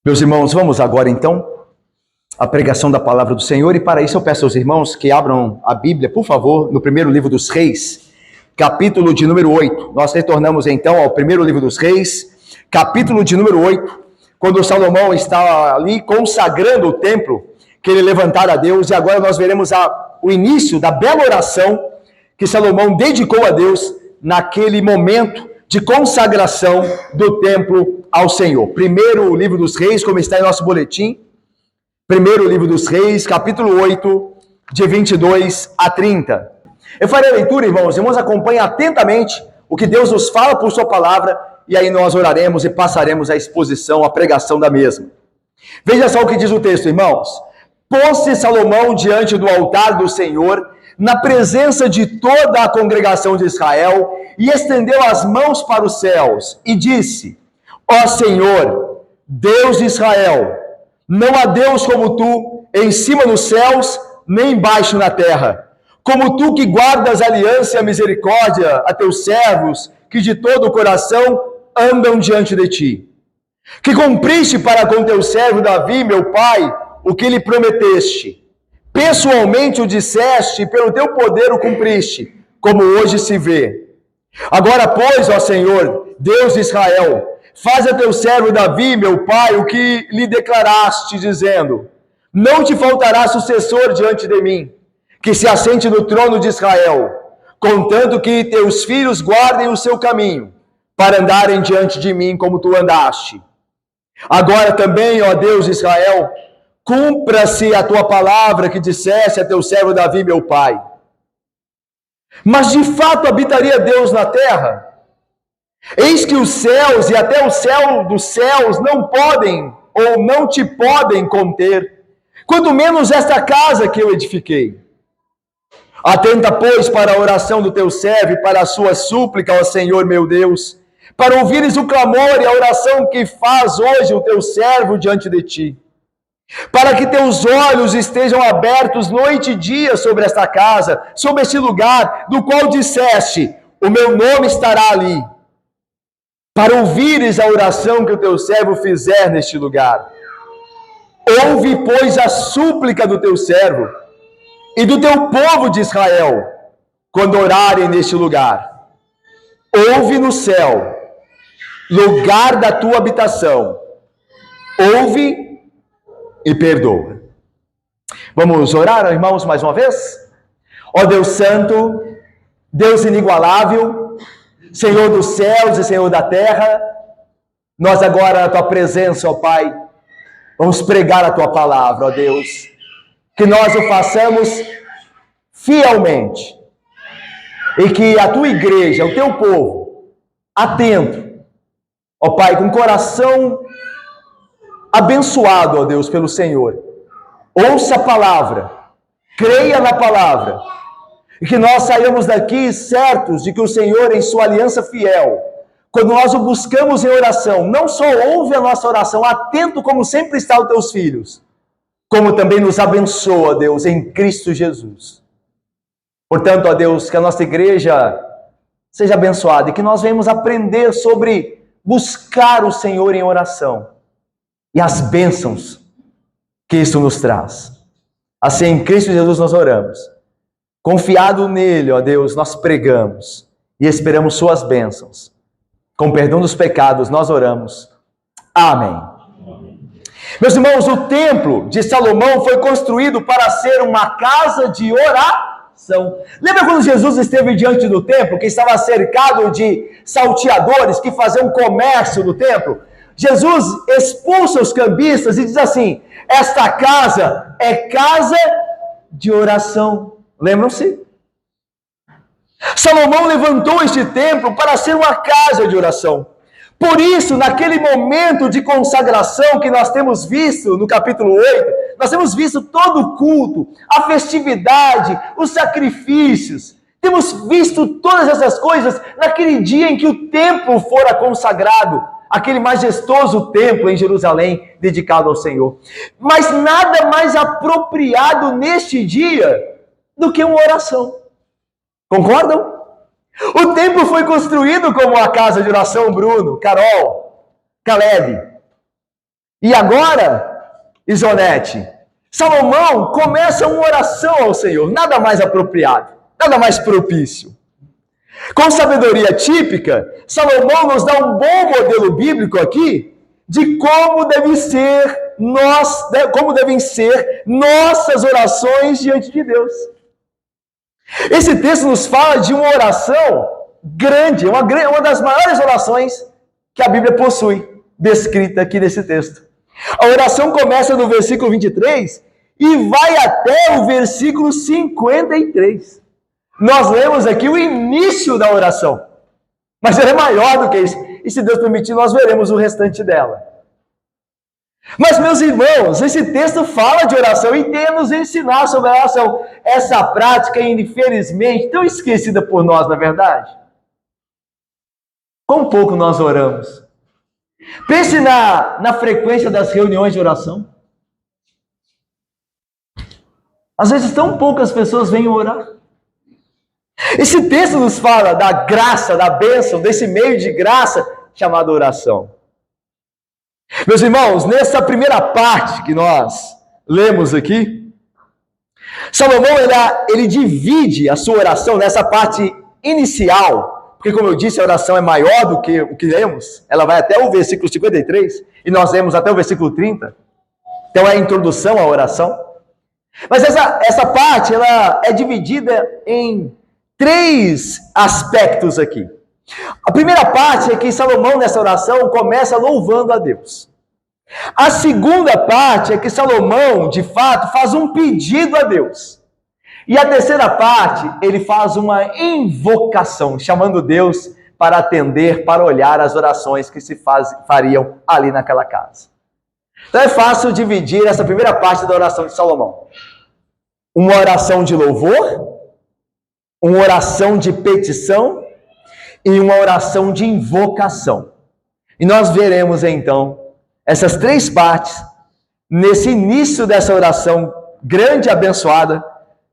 Meus irmãos, vamos agora então à pregação da palavra do Senhor, e para isso eu peço aos irmãos que abram a Bíblia, por favor, no primeiro livro dos Reis, capítulo de número 8. Nós retornamos então ao primeiro livro dos Reis, capítulo de número 8, quando Salomão está ali consagrando o templo que ele levantara a Deus, e agora nós veremos o início da bela oração que Salomão dedicou a Deus naquele momento de consagração do templo ao Senhor. Primeiro livro dos Reis, como está em nosso boletim, primeiro livro dos Reis, capítulo 8, de 22 a 30. Eu farei a leitura, irmãos. Irmãos, acompanhem atentamente o que Deus nos fala por sua palavra, e aí nós oraremos e passaremos a exposição, a pregação da mesma. Veja só o que diz o texto, irmãos. Pôs-se Salomão diante do altar do Senhor, na presença de toda a congregação de Israel, e estendeu as mãos para os céus, e disse: Ó Senhor, Deus de Israel, não há Deus como tu, em cima nos céus, nem embaixo na terra. Como tu que guardas a aliança e a misericórdia a teus servos, que de todo o coração andam diante de ti. Que cumpriste para com teu servo Davi, meu pai, o que lhe prometeste. Pessoalmente o disseste, e pelo teu poder o cumpriste, como hoje se vê. Agora, pois, ó Senhor, Deus de Israel, faz a teu servo Davi, meu pai, o que lhe declaraste, dizendo: não te faltará sucessor diante de mim, que se assente no trono de Israel, contanto que teus filhos guardem o seu caminho, para andarem diante de mim como tu andaste. Agora também, ó Deus de Israel, cumpra-se a tua palavra que disseste a teu servo Davi, meu pai. Mas de fato habitaria Deus na terra? Eis que os céus e até o céu dos céus não podem ou não te podem conter, quanto menos esta casa que eu edifiquei. Atenta, pois, para a oração do teu servo e para a sua súplica, ó Senhor meu Deus, para ouvires o clamor e a oração que faz hoje o teu servo diante de ti. Para que teus olhos estejam abertos noite e dia sobre esta casa, sobre este lugar, do qual disseste: o meu nome estará ali. Para ouvires a oração que o teu servo fizer neste lugar. Ouve, pois, a súplica do teu servo e do teu povo de Israel, quando orarem neste lugar. Ouve no céu, lugar da tua habitação. Ouve e perdoa. Vamos orar, irmãos, mais uma vez? Ó Deus Santo, Deus inigualável, Senhor dos céus e Senhor da terra, nós agora, na tua presença, ó Pai, vamos pregar a tua palavra, ó Deus, que nós o façamos fielmente, e que a tua igreja, o teu povo, atento, ó Pai, com coração abençoado, ó Deus, pelo Senhor, ouça a palavra, creia na palavra, e que nós saímos daqui certos de que o Senhor, em sua aliança fiel, quando nós o buscamos em oração, não só ouve a nossa oração, atento como sempre está os teus filhos, como também nos abençoa, Deus, em Cristo Jesus. Portanto, ó Deus, que a nossa igreja seja abençoada e que nós venhamos aprender sobre buscar o Senhor em oração e as bênçãos que isso nos traz. Assim, em Cristo Jesus nós oramos. Confiado nele, ó Deus, nós pregamos e esperamos suas bênçãos. Com perdão dos pecados, nós oramos. Amém. Meus irmãos, o templo de Salomão foi construído para ser uma casa de oração. Lembra quando Jesus esteve diante do templo, que estava cercado de salteadores que faziam comércio no templo? Jesus expulsa os cambistas e diz assim: esta casa é casa de oração. Lembram-se? Salomão levantou este templo para ser uma casa de oração. Por isso, naquele momento de consagração que nós temos visto no capítulo 8, nós temos visto todo o culto, a festividade, os sacrifícios. Temos visto todas essas coisas naquele dia em que o templo fora consagrado, aquele majestoso templo em Jerusalém dedicado ao Senhor. Mas nada mais apropriado neste dia do que uma oração. Concordam? O templo foi construído como uma casa de oração, Bruno, Carol, Caleb. E agora, Isonete, Salomão começa uma oração ao Senhor, nada mais apropriado, nada mais propício. Com sabedoria típica, Salomão nos dá um bom modelo bíblico aqui de como devem ser nossas orações diante de Deus. Esse texto nos fala de uma oração grande, uma das maiores orações que a Bíblia possui, descrita aqui nesse texto. A oração começa no versículo 23 e vai até o versículo 53. Nós lemos aqui o início da oração, mas ela é maior do que isso. E se Deus permitir, nós veremos o restante dela. Mas, meus irmãos, esse texto fala de oração e tem a nos ensinar sobre a oração. Essa prática, infelizmente, tão esquecida por nós, na verdade. Quão pouco nós oramos. Pense na frequência das reuniões de oração. Às vezes, tão poucas pessoas vêm orar. Esse texto nos fala da graça, da bênção, desse meio de graça chamado oração. Meus irmãos, nessa primeira parte que nós lemos aqui, Salomão ele divide a sua oração nessa parte inicial, porque como eu disse, a oração é maior do que o que lemos, ela vai até o versículo 53, e nós lemos até o versículo 30, então é a introdução à oração. Mas essa parte ela é dividida em 3 aspectos aqui. A primeira parte é que Salomão, nessa oração, começa louvando a Deus. A segunda parte é que Salomão, de fato, faz um pedido a Deus. E a terceira parte, ele faz uma invocação, chamando Deus para atender, para olhar as orações que se fariam ali naquela casa. Então é fácil dividir essa primeira parte da oração de Salomão. Uma oração de louvor, uma oração de petição e uma oração de invocação. E nós veremos então essas 3 partes nesse início dessa oração grande e abençoada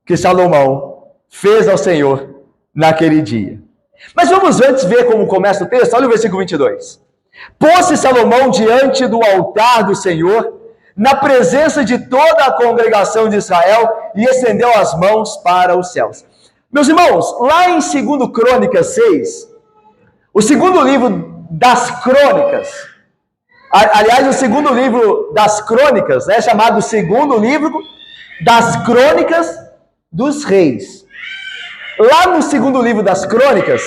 que Salomão fez ao Senhor naquele dia. Mas vamos antes ver como começa o texto. Olha o versículo 22. Pôs-se Salomão diante do altar do Senhor, na presença de toda a congregação de Israel, e estendeu as mãos para os céus. Meus irmãos, lá em 2 Crônicas 6, o segundo livro das crônicas, aliás, o segundo livro das crônicas é chamado segundo livro das crônicas dos reis. Lá no segundo livro das crônicas,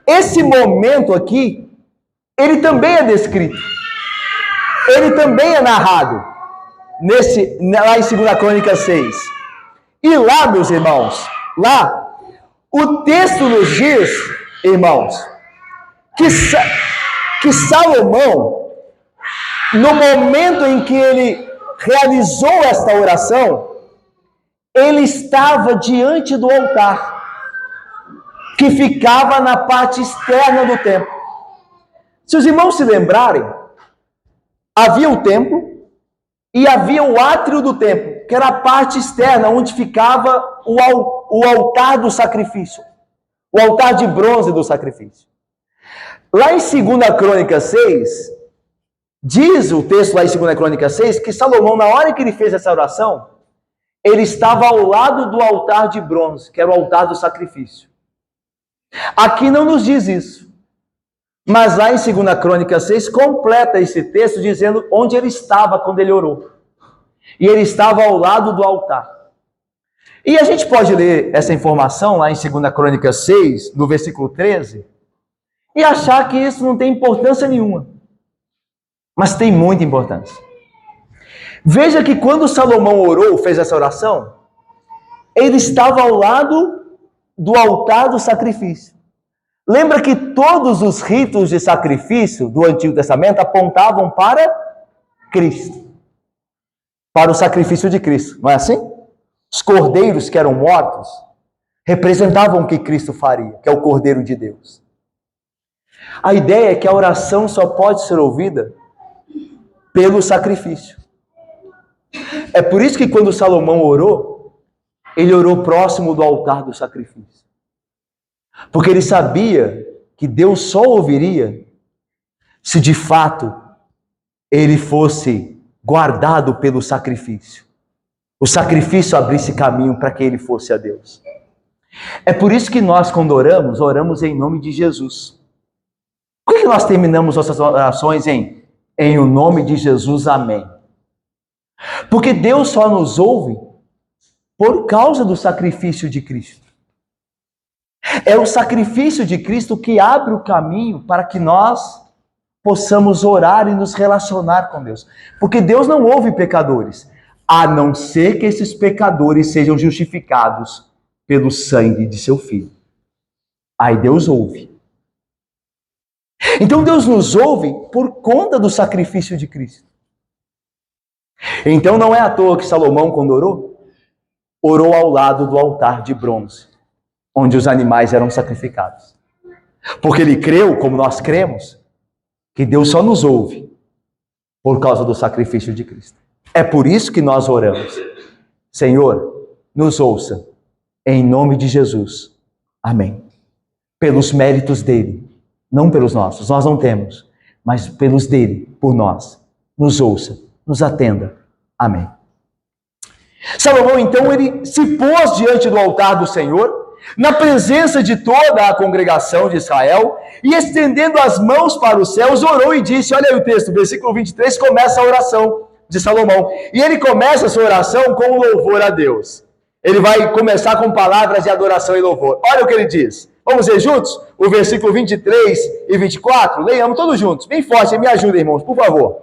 esse momento aqui, ele também é descrito. Ele também é narrado lá em 2 Crônicas 6. E lá, meus irmãos, lá, o texto nos diz, irmãos, que Salomão, no momento em que ele realizou esta oração, ele estava diante do altar, que ficava na parte externa do templo. Se os irmãos se lembrarem, havia o templo e havia o átrio do templo, que era a parte externa, onde ficava o altar do sacrifício, o altar de bronze do sacrifício. Lá em 2 Crônicas 6, diz o texto lá em 2 Crônicas 6, que Salomão, na hora que ele fez essa oração, ele estava ao lado do altar de bronze, que era o altar do sacrifício. Aqui não nos diz isso. Mas lá em 2 Crônicas 6, completa esse texto dizendo onde ele estava quando ele orou. E ele estava ao lado do altar. E a gente pode ler essa informação lá em 2 Crônicas 6, no versículo 13, e achar que isso não tem importância nenhuma. Mas tem muita importância. Veja que quando Salomão orou, fez essa oração, ele estava ao lado do altar do sacrifício. Lembra que todos os ritos de sacrifício do Antigo Testamento apontavam para Cristo, para o sacrifício de Cristo, não é assim? Os cordeiros que eram mortos representavam o que Cristo faria, que é o Cordeiro de Deus. A ideia é que a oração só pode ser ouvida pelo sacrifício. É por isso que quando Salomão orou, ele orou próximo do altar do sacrifício. Porque ele sabia que Deus só ouviria se de fato ele fosse guardado pelo sacrifício. O sacrifício abrisse caminho para que ele fosse a Deus. É por isso que nós, quando oramos, oramos em nome de Jesus. Por que nós terminamos nossas orações em o nome de Jesus, amém? Porque Deus só nos ouve por causa do sacrifício de Cristo. É o sacrifício de Cristo que abre o caminho para que nós possamos orar e nos relacionar com Deus. Porque Deus não ouve pecadores, a não ser que esses pecadores sejam justificados pelo sangue de seu Filho. Aí Deus ouve. Então Deus nos ouve por conta do sacrifício de Cristo. Então não é à toa que Salomão, quando orou ao lado do altar de bronze, onde os animais eram sacrificados. Porque ele creu, como nós cremos, que Deus só nos ouve por causa do sacrifício de Cristo. É por isso que nós oramos. Senhor, nos ouça, em nome de Jesus. Amém. Pelos méritos dele, não pelos nossos, nós não temos, mas pelos dele, por nós. Nos ouça, nos atenda. Amém. Salomão, então, ele se pôs diante do altar do Senhor, na presença de toda a congregação de Israel, e estendendo as mãos para os céus, orou e disse, olha aí o texto, versículo 23, começa a oração de Salomão. E ele começa a sua oração com louvor a Deus. Ele vai começar com palavras de adoração e louvor. Olha o que ele diz. Vamos ler juntos? O versículo 23 e 24. Leiamos todos juntos. Bem forte, me ajuda, irmãos, por favor.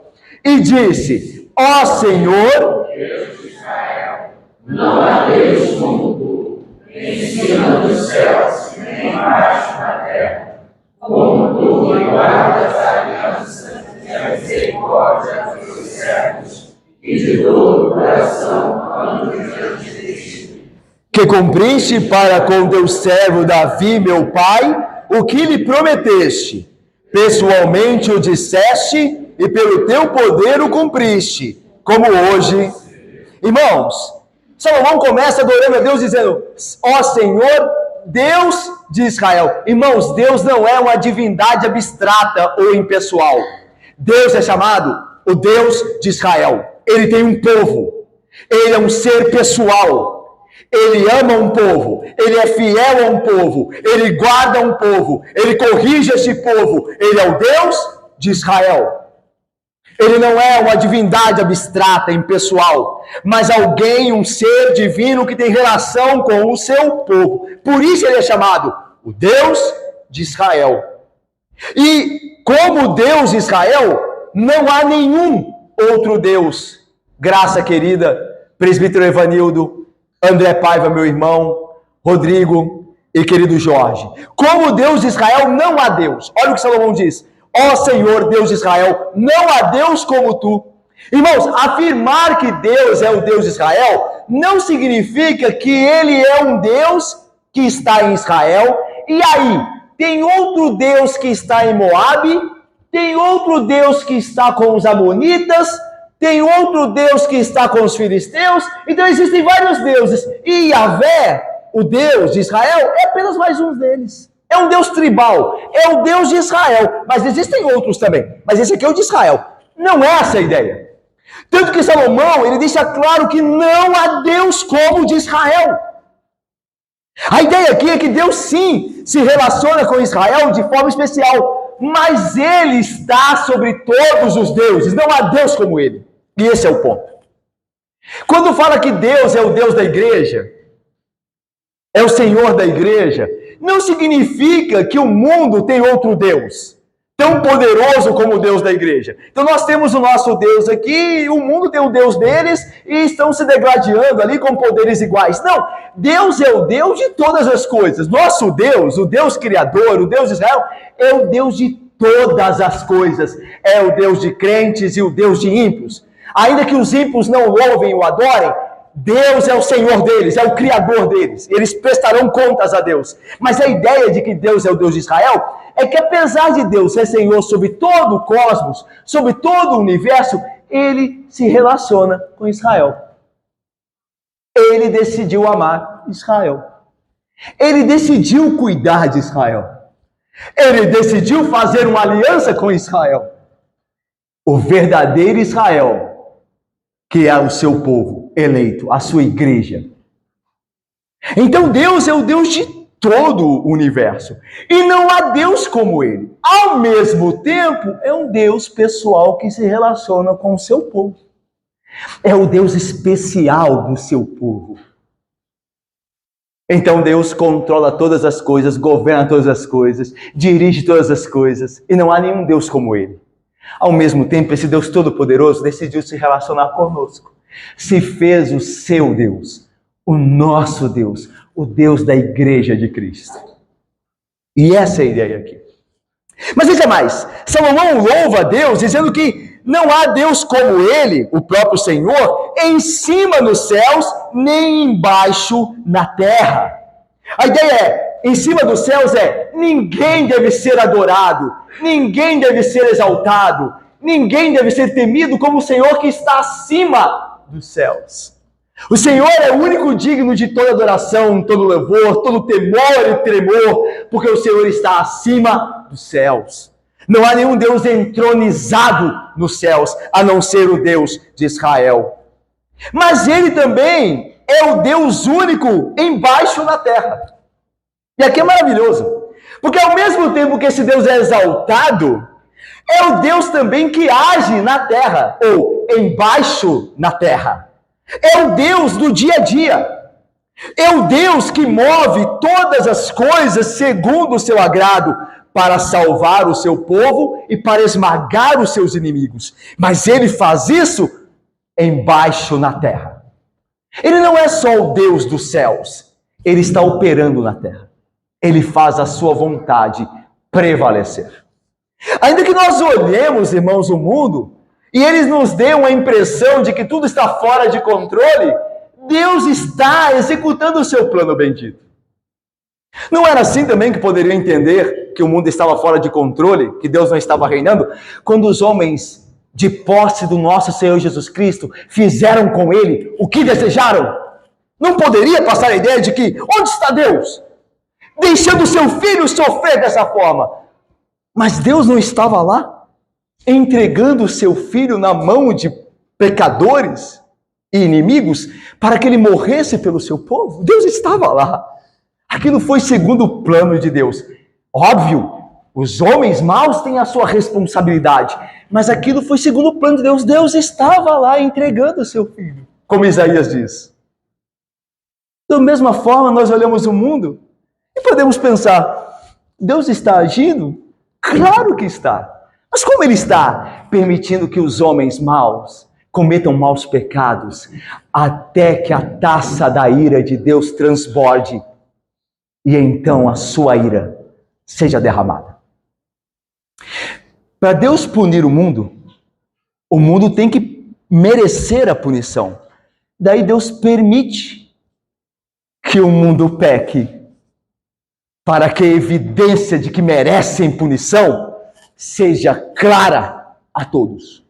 E disse, ó Senhor, Deus de Israel, não há Deus como tu, nem em cima dos céus, nem embaixo da terra, como tu que guardas a aliança e a misericórdia dos servos, e de todo o coração ando diante de ti. Que cumpriste para com teu servo Davi, meu pai, o que lhe prometeste. Pessoalmente o disseste e pelo teu poder o cumpriste, como hoje. Irmãos, Salomão começa adorando a Deus dizendo, ó Senhor, Deus de Israel. Irmãos, Deus não é uma divindade abstrata ou impessoal. Deus é chamado o Deus de Israel. Ele tem um povo. Ele é um ser pessoal. Ele ama um povo, ele é fiel a um povo, ele guarda um povo, ele corrige esse povo. Ele é o Deus de Israel. Ele não é uma divindade abstrata, impessoal, mas alguém, um ser divino que tem relação com o seu povo. Por isso ele é chamado o Deus de Israel. E como Deus de Israel, não há nenhum outro Deus. Graça querida, presbítero Evanildo, André Paiva, meu irmão, Rodrigo e querido Jorge. Como Deus de Israel, não há Deus. Olha o que Salomão diz. Ó Senhor, Deus de Israel, não há Deus como tu. Irmãos, afirmar que Deus é o Deus de Israel não significa que ele é um Deus que está em Israel. E aí, tem outro Deus que está em Moabe, tem outro Deus que está com os amonitas, tem outro Deus que está com os filisteus. Então existem vários deuses. E Yahvé, o Deus de Israel, é apenas mais um deles. É um Deus tribal. É o Deus de Israel. Mas existem outros também. Mas esse aqui é o de Israel. Não é essa a ideia. Tanto que Salomão, ele deixa claro que não há Deus como o de Israel. A ideia aqui é que Deus sim se relaciona com Israel de forma especial. Mas ele está sobre todos os deuses. Não há Deus como ele. E esse é o ponto. Quando fala que Deus é o Deus da igreja, é o Senhor da igreja, não significa que o mundo tem outro Deus, tão poderoso como o Deus da igreja. Então nós temos o nosso Deus aqui, o mundo tem o Deus deles, e estão se degladiando ali com poderes iguais. Não, Deus é o Deus de todas as coisas. Nosso Deus, o Deus Criador, o Deus de Israel, é o Deus de todas as coisas. É o Deus de crentes e o Deus de ímpios. Ainda que os ímpios não louvem ou adorem, Deus é o Senhor deles, é o Criador deles. Eles prestarão contas a Deus. Mas a ideia de que Deus é o Deus de Israel é que apesar de Deus ser Senhor sobre todo o cosmos, sobre todo o universo, ele se relaciona com Israel. Ele decidiu amar Israel. Ele decidiu cuidar de Israel. Ele decidiu fazer uma aliança com Israel. o verdadeiro Israel, que é o seu povo eleito, a sua igreja. Então Deus é o Deus de todo o universo. E não há Deus como ele. Ao mesmo tempo, é um Deus pessoal que se relaciona com o seu povo. É o Deus especial do seu povo. Então Deus controla todas as coisas, governa todas as coisas, dirige todas as coisas. E não há nenhum Deus como ele. Ao mesmo tempo, esse Deus todo-poderoso decidiu se relacionar conosco. Se fez o seu Deus, o nosso Deus, o Deus da igreja de Cristo. E essa é a ideia aqui. Mas veja mais, Salomão louva a Deus dizendo que não há Deus como ele, o próprio Senhor, em cima nos céus, nem embaixo na terra. A ideia é, em cima dos céus ninguém deve ser adorado, ninguém deve ser exaltado, ninguém deve ser temido como o Senhor que está acima dos céus. O Senhor é o único digno de toda adoração, todo louvor, todo temor e tremor, porque o Senhor está acima dos céus. Não há nenhum Deus entronizado nos céus, a não ser o Deus de Israel. Mas ele também é o Deus único embaixo na terra. E aqui é maravilhoso, porque ao mesmo tempo que esse Deus é exaltado, é o Deus também que age na terra, ou embaixo na terra. É o Deus do dia a dia. É o Deus que move todas as coisas segundo o seu agrado, para salvar o seu povo e para esmagar os seus inimigos. Mas ele faz isso embaixo na terra. Ele não é só o Deus dos céus, ele está operando na terra. Ele faz a sua vontade prevalecer. Ainda que nós olhemos, irmãos, o mundo, e eles nos dêem a impressão de que tudo está fora de controle, Deus está executando o seu plano bendito. Não era assim também que poderiam entender que o mundo estava fora de controle, que Deus não estava reinando, quando os homens de posse do nosso Senhor Jesus Cristo fizeram com ele o que desejaram? Não poderia passar a ideia de que, onde está Deus? Deixando seu filho sofrer dessa forma. Mas Deus não estava lá, entregando o seu filho na mão de pecadores e inimigos, para que ele morresse pelo seu povo? Deus estava lá. Aquilo foi segundo o plano de Deus. Óbvio, os homens maus têm a sua responsabilidade, mas aquilo foi segundo o plano de Deus. Deus estava lá entregando o seu filho, como Isaías diz. Da mesma forma, nós olhamos o mundo e podemos pensar, Deus está agindo? Claro que está. Mas como ele está permitindo que os homens maus cometam maus pecados, até que a taça da ira de Deus transborde, e então a sua ira seja derramada. Para Deus punir o mundo tem que merecer a punição. Daí Deus permite que o mundo peque, para que a evidência de que merecem punição seja clara a todos.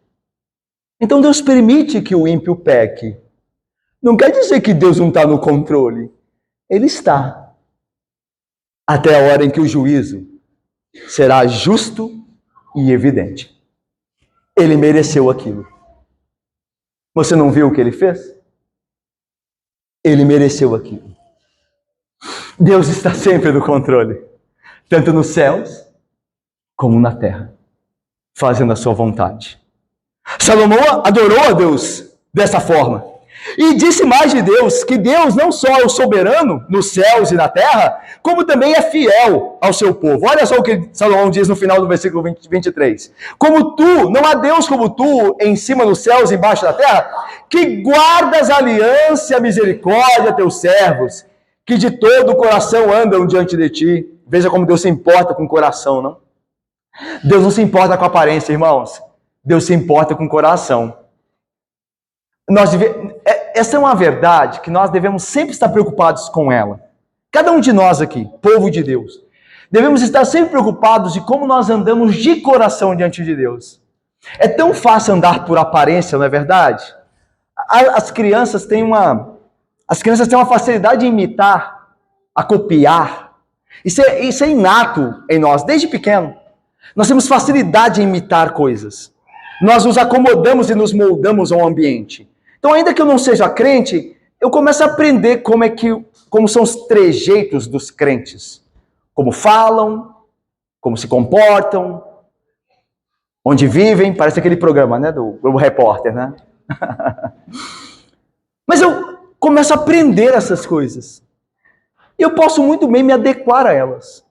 Então Deus permite que o ímpio peque. Não quer dizer que Deus não está no controle. Ele está. Até a hora em que o juízo será justo e evidente. Ele mereceu aquilo. Você não viu o que ele fez? Ele mereceu aquilo. Deus está sempre no controle, tanto nos céus como na terra, fazendo a sua vontade. Salomão adorou a Deus dessa forma. E disse mais de Deus, que Deus não só é o soberano nos céus e na terra, como também é fiel ao seu povo. Olha só o que Salomão diz no final do versículo 23. Como tu, não há Deus como tu, em cima nos céus e embaixo da terra, que guardas a aliança e a misericórdia a teus servos, que de todo o coração andam diante de ti. Veja como Deus se importa com o coração, não? Deus não se importa com a aparência, irmãos. Deus se importa com o coração. Essa é uma verdade que nós devemos sempre estar preocupados com ela. Cada um de nós aqui, povo de Deus, devemos estar sempre preocupados de como nós andamos de coração diante de Deus. É tão fácil andar por aparência, não é verdade? As crianças têm uma facilidade de imitar, a copiar. Isso é inato em nós, desde pequeno. Nós temos facilidade em imitar coisas. Nós nos acomodamos e nos moldamos ao ambiente. Então, ainda que eu não seja crente, eu começo a aprender como são os trejeitos dos crentes. Como falam, como se comportam, onde vivem. Parece aquele programa, né, do Globo Repórter, né? Mas eu começo a aprender essas coisas. E eu posso muito bem me adequar a elas,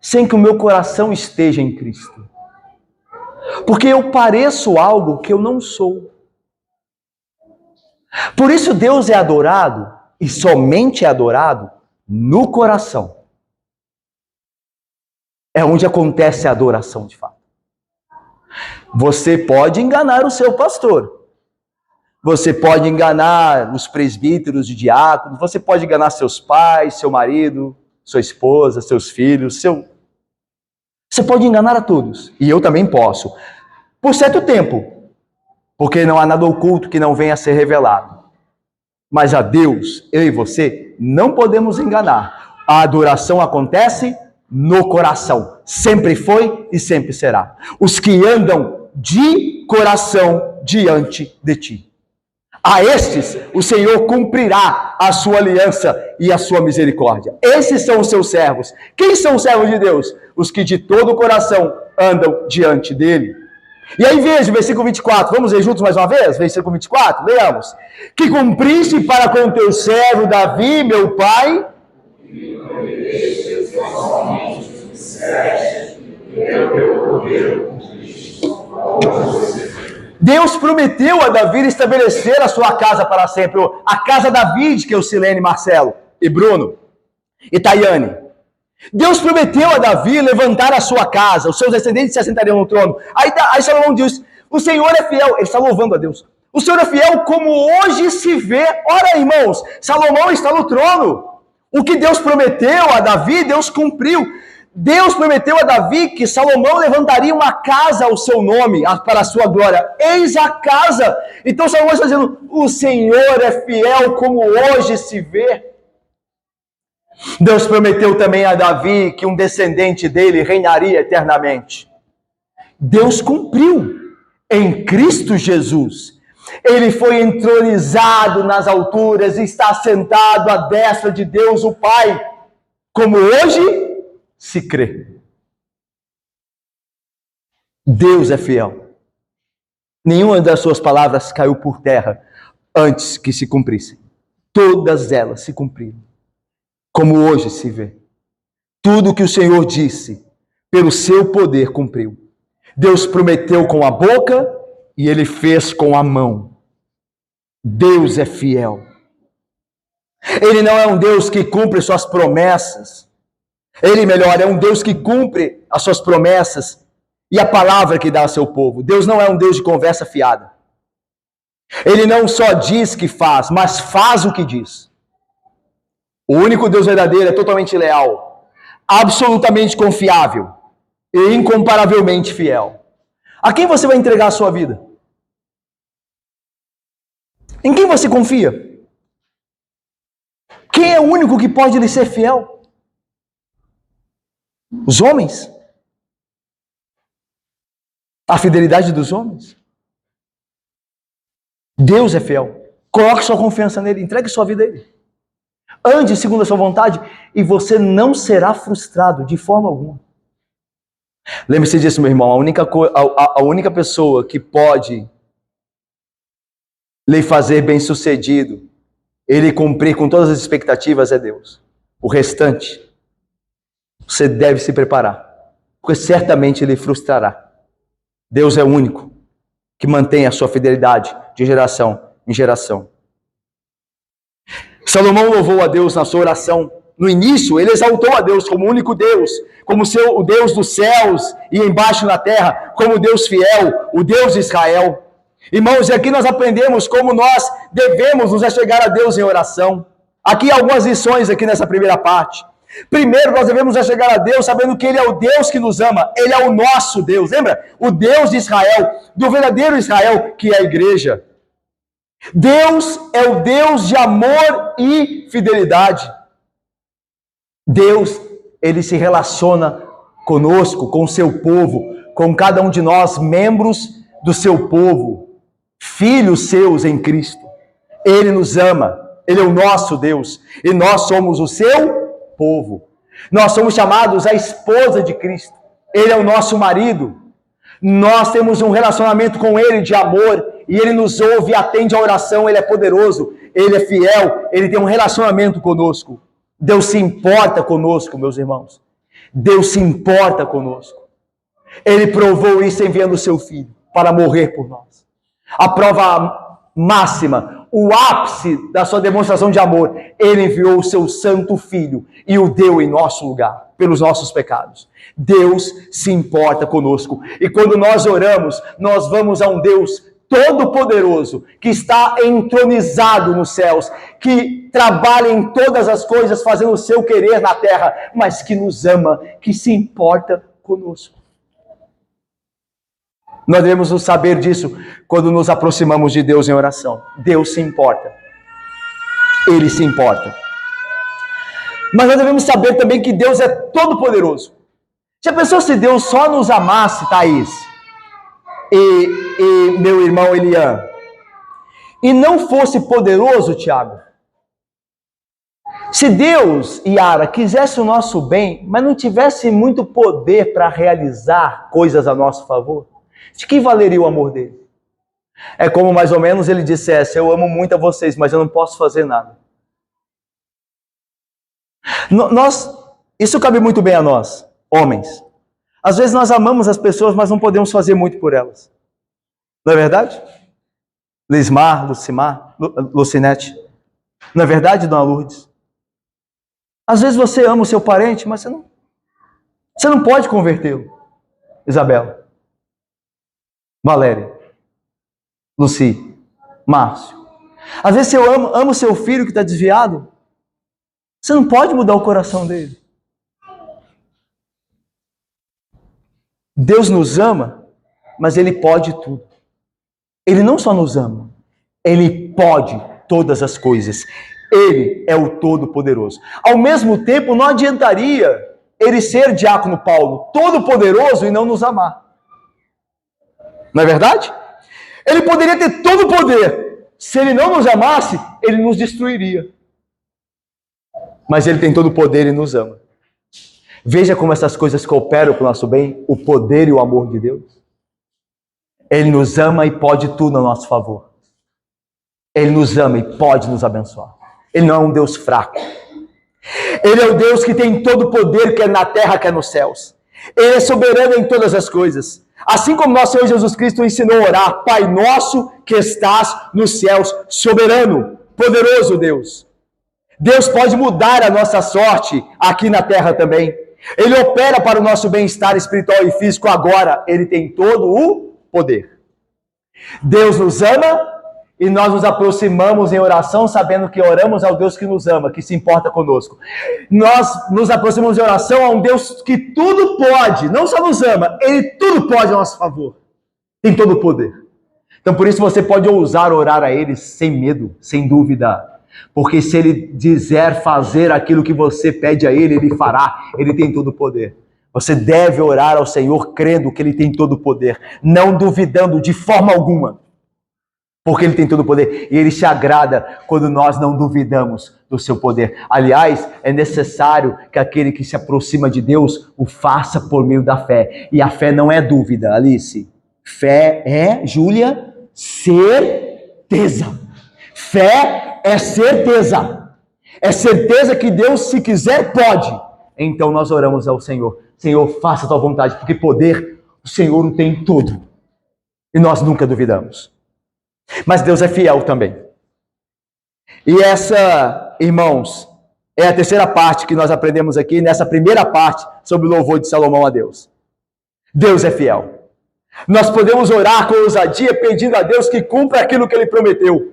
sem que o meu coração esteja em Cristo. Porque eu pareço algo que eu não sou. Por isso Deus é adorado, e somente é adorado, no coração. É onde acontece a adoração de fato. Você pode enganar o seu pastor. Você pode enganar os presbíteros e diáconos. Você pode enganar seus pais, seu marido, sua esposa, seus filhos. Você pode enganar a todos. E eu também posso. Por certo tempo. Porque não há nada oculto que não venha a ser revelado. Mas a Deus, eu e você, não podemos enganar. A adoração acontece no coração. Sempre foi e sempre será. Os que andam de coração diante de ti. A estes, o Senhor cumprirá a sua aliança e a sua misericórdia. Esses são os seus servos. Quem são os servos de Deus? Os que de todo o coração andam diante dele. E aí veja o versículo 24. Vamos ler juntos mais uma vez? Versículo 24, leamos. Que cumpriste para com teu servo Davi, meu pai. Deus prometeu a Davi estabelecer a sua casa para sempre. A casa David, que é o Silene, Marcelo, e Bruno, e Tayane. Deus prometeu a Davi levantar a sua casa, os seus descendentes se assentariam no trono. Aí Salomão diz, o Senhor é fiel, ele está louvando a Deus. O Senhor é fiel como hoje se vê. Ora, irmãos, Salomão está no trono. O que Deus prometeu a Davi, Deus cumpriu. Deus prometeu a Davi que Salomão levantaria uma casa ao seu nome, para a sua glória. Eis a casa. Então Salomão está dizendo, o Senhor é fiel como hoje se vê. Deus prometeu também a Davi que um descendente dele reinaria eternamente. Deus cumpriu em Cristo Jesus. Ele foi entronizado nas alturas e está sentado à destra de Deus o Pai, como hoje se crê. Deus é fiel. Nenhuma das suas palavras caiu por terra antes que se cumprissem. Todas elas se cumpriram, como hoje se vê. Tudo que o Senhor disse, pelo seu poder cumpriu. Deus prometeu com a boca e ele fez com a mão. Deus é fiel. Ele não é um Deus que cumpre suas promessas. Ele, melhor, é um Deus que cumpre as suas promessas e a palavra que dá ao seu povo. Deus não é um Deus de conversa fiada. Ele não só diz que faz, mas faz o que diz. O único Deus verdadeiro é totalmente leal, absolutamente confiável e incomparavelmente fiel. A quem você vai entregar a sua vida? Em quem você confia? Quem é o único que pode lhe ser fiel? Os homens? A fidelidade dos homens? Deus é fiel. Coloque sua confiança nele, entregue sua vida a ele. Ande segundo a sua vontade e você não será frustrado de forma alguma. Lembre-se disso, meu irmão. A única pessoa que pode lhe fazer bem-sucedido, ele cumprir com todas as expectativas é Deus. O restante, você deve se preparar, porque certamente ele frustrará. Deus é o único que mantém a sua fidelidade de geração em geração. Salomão louvou a Deus na sua oração. No início, ele exaltou a Deus como o único Deus, como o Deus dos céus e embaixo na terra, como o Deus fiel, o Deus de Israel. Irmãos, e aqui nós aprendemos como nós devemos nos achegar a Deus em oração. Aqui algumas lições aqui nessa primeira parte. Primeiro, nós devemos achegar a Deus sabendo que Ele é o Deus que nos ama. Ele é o nosso Deus. Lembra? O Deus de Israel, do verdadeiro Israel, que é a igreja. Deus é o Deus de amor e fidelidade. Deus, Ele se relaciona conosco, com o seu povo, com cada um de nós, membros do seu povo, filhos seus em Cristo. Ele nos ama, Ele é o nosso Deus, e nós somos o seu povo. Nós somos chamados a esposa de Cristo, Ele é o nosso marido. Nós temos um relacionamento com Ele de amor, e Ele nos ouve e atende a oração. Ele é poderoso, Ele é fiel, Ele tem um relacionamento conosco. Deus se importa conosco, meus irmãos. Deus se importa conosco. Ele provou isso enviando o seu Filho para morrer por nós. A prova máxima, o ápice da sua demonstração de amor, Ele enviou o seu santo Filho e o deu em nosso lugar, pelos nossos pecados. Deus se importa conosco. E quando nós oramos, nós vamos a um Deus todo-poderoso, que está entronizado nos céus, que trabalha em todas as coisas, fazendo o seu querer na terra, mas que nos ama, que se importa conosco. Nós devemos saber disso quando nos aproximamos de Deus em oração. Deus se importa. Ele se importa. Mas nós devemos saber também que Deus é todo-poderoso. Já pensou se Deus só nos amasse, Thaís, e meu irmão Elian, e não fosse poderoso, Tiago? Se Deus, Yara, quisesse o nosso bem, mas não tivesse muito poder para realizar coisas a nosso favor, de que valeria o amor dele? É como mais ou menos ele dissesse: eu amo muito a vocês, mas eu não posso fazer nada. Isso cabe muito bem a nós, homens. Às vezes nós amamos as pessoas, mas não podemos fazer muito por elas. Não é verdade? Lismar, Lucimar, Lucinete. Não é verdade, dona Lourdes? Às vezes você ama o seu parente, mas você não pode convertê-lo. Isabela, Valéria, Luci, Márcio. Às vezes você ama o seu filho que está desviado, você não pode mudar o coração dele. Deus nos ama, mas Ele pode tudo. Ele não só nos ama, Ele pode todas as coisas. Ele é o Todo-Poderoso. Ao mesmo tempo, não adiantaria Ele ser, diácono Paulo, todo-poderoso e não nos amar. Não é verdade? Ele poderia ter todo o poder. Se Ele não nos amasse, Ele nos destruiria. Mas Ele tem todo o poder e nos ama. Veja como essas coisas cooperam para o nosso bem, o poder e o amor de Deus. Ele nos ama e pode tudo a nosso favor. Ele nos ama e pode nos abençoar. Ele não é um Deus fraco. Ele é o Deus que tem todo o poder, quer na terra, quer nos céus. Ele é soberano em todas as coisas. Assim como nosso Senhor Jesus Cristo ensinou a orar: Pai nosso que estás nos céus, soberano, poderoso Deus. Deus pode mudar a nossa sorte aqui na terra também. Ele opera para o nosso bem-estar espiritual e físico agora. Ele tem todo o poder. Deus nos ama e nós nos aproximamos em oração sabendo que oramos ao Deus que nos ama, que se importa conosco. Nós nos aproximamos em oração a um Deus que tudo pode, não só nos ama, Ele tudo pode a nosso favor. Tem todo o poder. Então por isso você pode ousar orar a Ele sem medo, sem dúvida. Porque se Ele dizer fazer aquilo que você pede a Ele, Ele fará. Ele tem todo o poder. Você deve orar ao Senhor crendo que Ele tem todo o poder, não duvidando de forma alguma, porque Ele tem todo o poder e Ele se agrada quando nós não duvidamos do seu poder. Aliás, é necessário que aquele que se aproxima de Deus o faça por meio da fé. E a fé não é dúvida, Alice. Fé é, Júlia, certeza. Fé é certeza. É certeza que Deus, se quiser, pode. Então nós oramos ao Senhor: Senhor, faça a tua vontade, porque poder o Senhor tem tudo. E nós nunca duvidamos. Mas Deus é fiel também. E essa, irmãos, é a terceira parte que nós aprendemos aqui, nessa primeira parte, sobre o louvor de Salomão a Deus. Deus é fiel. Nós podemos orar com ousadia, pedindo a Deus que cumpra aquilo que Ele prometeu.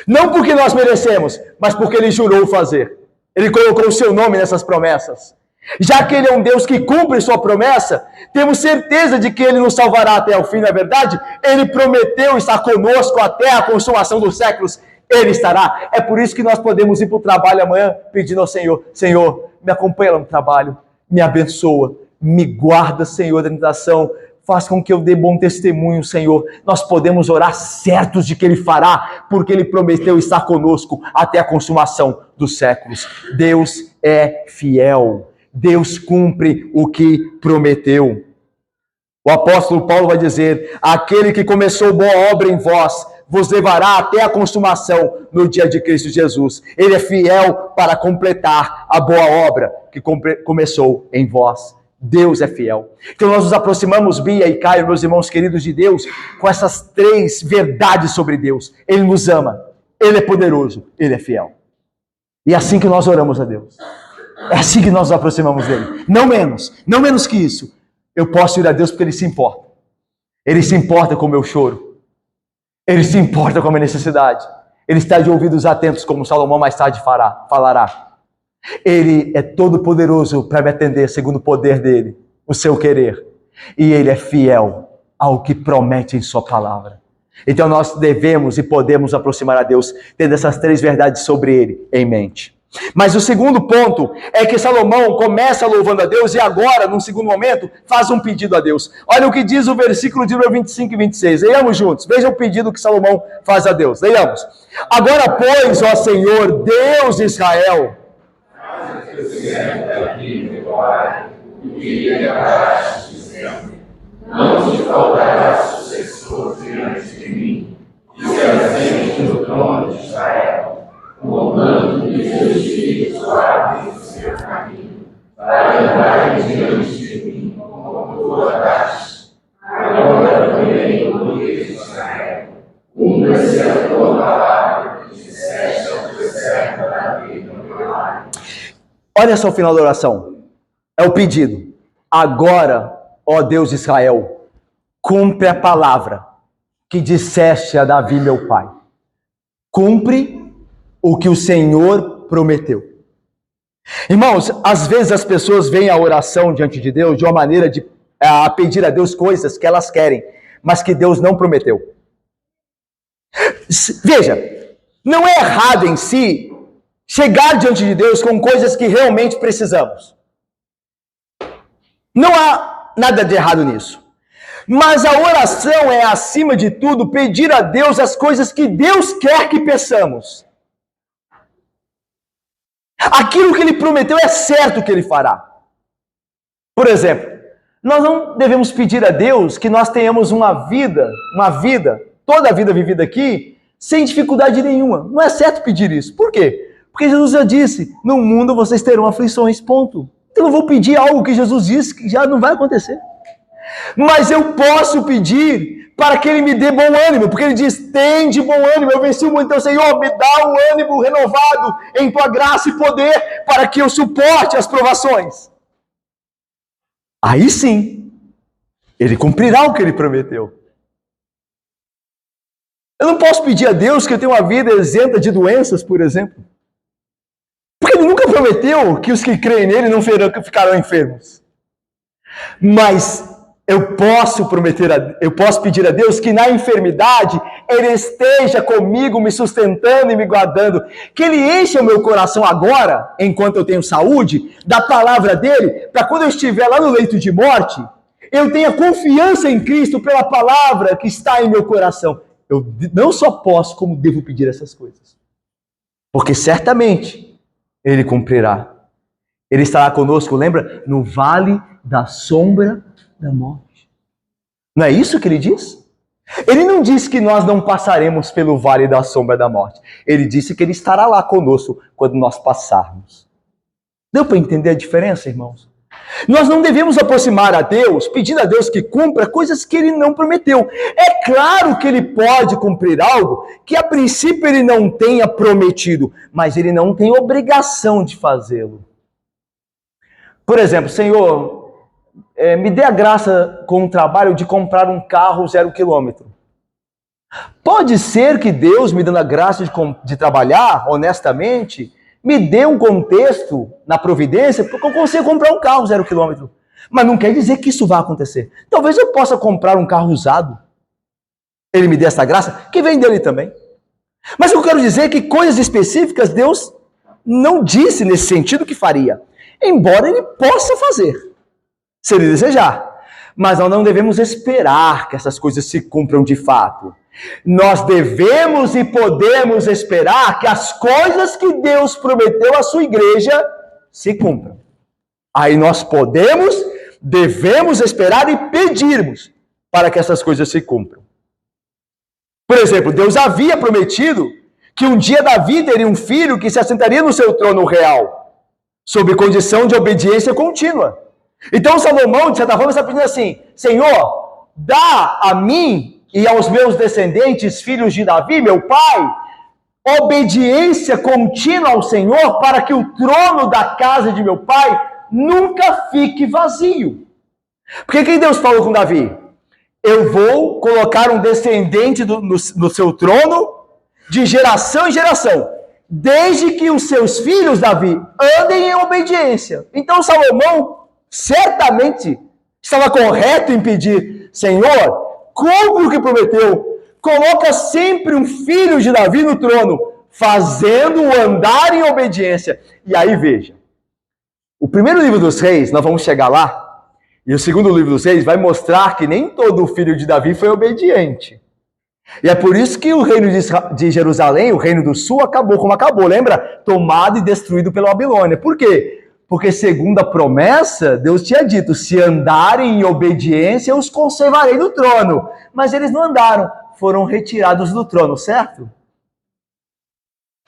Não porque nós merecemos, mas porque Ele jurou fazer. Ele colocou o seu nome nessas promessas. Já que Ele é um Deus que cumpre sua promessa, temos certeza de que Ele nos salvará até o fim, não é verdade? Ele prometeu estar conosco até a consumação dos séculos. Ele estará. É por isso que nós podemos ir para o trabalho amanhã pedindo ao Senhor: Senhor, me acompanha no trabalho, me abençoa, me guarda, Senhor, da tentação, faz com que eu dê bom testemunho, Senhor. Nós podemos orar certos de que Ele fará, porque Ele prometeu estar conosco até a consumação dos séculos. Deus é fiel. Deus cumpre o que prometeu. O apóstolo Paulo vai dizer: aquele que começou boa obra em vós, vos levará até a consumação no dia de Cristo Jesus. Ele é fiel para completar a boa obra que começou em vós. Deus é fiel. Então nós nos aproximamos, Bia e Caio, meus irmãos queridos de Deus, com essas 3 verdades sobre Deus. Ele nos ama, Ele é poderoso, Ele é fiel. E é assim que nós oramos a Deus. É assim que nós nos aproximamos dele. Não menos que isso. Eu posso ir a Deus porque Ele se importa. Ele se importa com o meu choro. Ele se importa com a minha necessidade. Ele está de ouvidos atentos, como Salomão mais tarde falará. Ele é todo poderoso para me atender segundo o poder dele, o seu querer. E Ele é fiel ao que promete em sua palavra. Então nós devemos e podemos aproximar a Deus tendo essas 3 verdades sobre Ele em mente. Mas o segundo ponto é que Salomão começa louvando a Deus e agora, num segundo momento, faz um pedido a Deus. Olha o que diz o versículo de número 25 e 26. Leiamos juntos. Veja o pedido que Salomão faz a Deus. Leiamos. Agora, pois, ó Senhor, Deus de Israel, não te faltará sucessor diante de mim, e se assente no trono de Israel, comando que teus filhos guardem o seu caminho, para andarem diante de mim como tu andaste. Agora, porém, o Deus de Israel, cumpra-se a tua palavra que disseste ao teu servo Davi no meu lar. Olha só o final da oração. É o pedido. Agora, ó Deus de Israel, cumpre a palavra que disseste a Davi, meu pai. Cumpre o que o Senhor prometeu. Irmãos, às vezes as pessoas veem a oração diante de Deus de uma maneira de pedir a Deus coisas que elas querem, mas que Deus não prometeu. Veja, não é errado em si chegar diante de Deus com coisas que realmente precisamos. Não há nada de errado nisso. Mas a oração é, acima de tudo, pedir a Deus as coisas que Deus quer que peçamos. Aquilo que Ele prometeu é certo que Ele fará. Por exemplo, nós não devemos pedir a Deus que nós tenhamos uma vida, toda a vida vivida aqui, sem dificuldade nenhuma. Não é certo pedir isso. Por quê? Porque Jesus já disse, no mundo vocês terão aflições, ponto. Então eu não vou pedir algo que Jesus disse que já não vai acontecer. Mas eu posso pedir para que Ele me dê bom ânimo, porque Ele diz, tem de bom ânimo, eu venci o mundo, então Senhor, me dá um ânimo renovado em Tua graça e poder, para que eu suporte as provações. Aí sim, Ele cumprirá o que Ele prometeu. Eu não posso pedir a Deus que eu tenha uma vida isenta de doenças, por exemplo. Porque Ele nunca prometeu que os que creem nele não ficarão enfermos. Mas eu posso pedir a Deus que na enfermidade Ele esteja comigo, me sustentando e me guardando. Que Ele encha o meu coração agora, enquanto eu tenho saúde, da palavra dEle, para quando eu estiver lá no leito de morte, eu tenha confiança em Cristo pela palavra que está em meu coração. Eu não só posso, como devo pedir essas coisas. Porque certamente Ele cumprirá. Ele estará conosco, lembra? No vale da sombra da morte. Não é isso que Ele diz? Ele não disse que nós não passaremos pelo vale da sombra da morte. Ele disse que Ele estará lá conosco quando nós passarmos. Deu para entender a diferença, irmãos? Nós não devemos aproximar a Deus, pedindo a Deus que cumpra coisas que Ele não prometeu. É claro que Ele pode cumprir algo que a princípio Ele não tenha prometido, mas Ele não tem obrigação de fazê-lo. Por exemplo, Senhor, me dê a graça com o trabalho de comprar um carro 0 km. Pode ser que Deus, me dando a graça de trabalhar honestamente, me dê um contexto na providência porque eu consigo comprar um carro 0 km. Mas não quer dizer que isso vai acontecer. Talvez eu possa comprar um carro usado. Ele me dê essa graça, que vem dele também. Mas eu quero dizer que coisas específicas Deus não disse nesse sentido que faria. Embora Ele possa fazer, se Ele desejar. Mas nós não devemos esperar que essas coisas se cumpram de fato. Nós devemos e podemos esperar que as coisas que Deus prometeu à sua igreja se cumpram. Aí nós podemos, devemos esperar e pedirmos para que essas coisas se cumpram. Por exemplo, Deus havia prometido que um dia Davi teria um filho que se assentaria no seu trono real, sob condição de obediência contínua. Então Salomão, de certa forma, está pedindo assim: Senhor, dá a mim e aos meus descendentes, filhos de Davi, meu pai, obediência contínua ao Senhor, para que o trono da casa de meu pai nunca fique vazio. Porque que Deus falou com Davi? Eu vou colocar um descendente no seu trono de geração em geração, desde que os seus filhos, Davi, andem em obediência. Então Salomão certamente estava correto em pedir: Senhor, cumpre o que prometeu, coloca sempre um filho de Davi no trono, fazendo-o andar em obediência. E aí veja, o primeiro livro dos reis, nós vamos chegar lá, e o segundo livro dos reis vai mostrar que nem todo filho de Davi foi obediente. E é por isso que o reino de Jerusalém, o reino do sul, acabou como acabou. Lembra? Tomado e destruído pela Babilônia. Por quê? Porque segundo a promessa, Deus tinha dito: se andarem em obediência, eu os conservarei no trono. Mas eles não andaram, foram retirados do trono, certo?